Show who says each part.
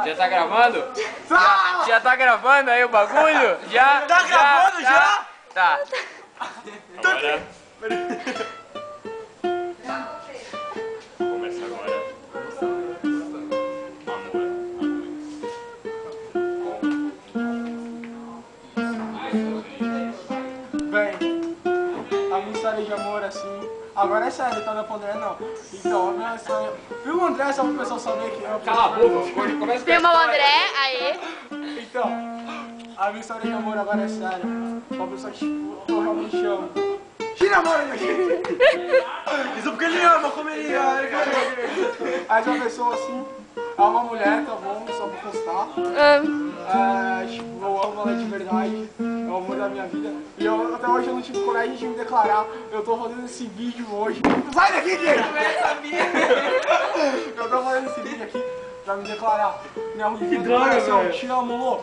Speaker 1: Já tá gravando? Já tá gravando aí o bagulho? Já?
Speaker 2: Tá gravando já?
Speaker 1: Tá.
Speaker 3: Agora... Começa agora. Amor.
Speaker 2: Bem, a minha história de amor assim... Agora é sério, tá? Não é pro André não. Então, a minha história... Viu o André, só pro pessoal saber que eu...
Speaker 1: Cala a boca, começa com a
Speaker 4: Filma o
Speaker 1: história.
Speaker 4: André, aí.
Speaker 2: Então, a minha história de amor agora é séria. Uma pessoa que, tipo, eu realmente amo. Tira a mão daqui! Isso porque ele ama, como ele ama. Aí uma pessoa assim, é uma mulher, tá bom? Só pra constar. Tipo, eu amo ela de verdade. É o amor da minha vida. E eu, até hoje eu não tive coragem de me declarar. Eu tô fazendo esse vídeo hoje. Sai daqui, Diego! Eu tô fazendo esse vídeo aqui pra me declarar. Minha mulher,
Speaker 1: droga,
Speaker 2: eu
Speaker 1: velho.
Speaker 2: te amo, Lô.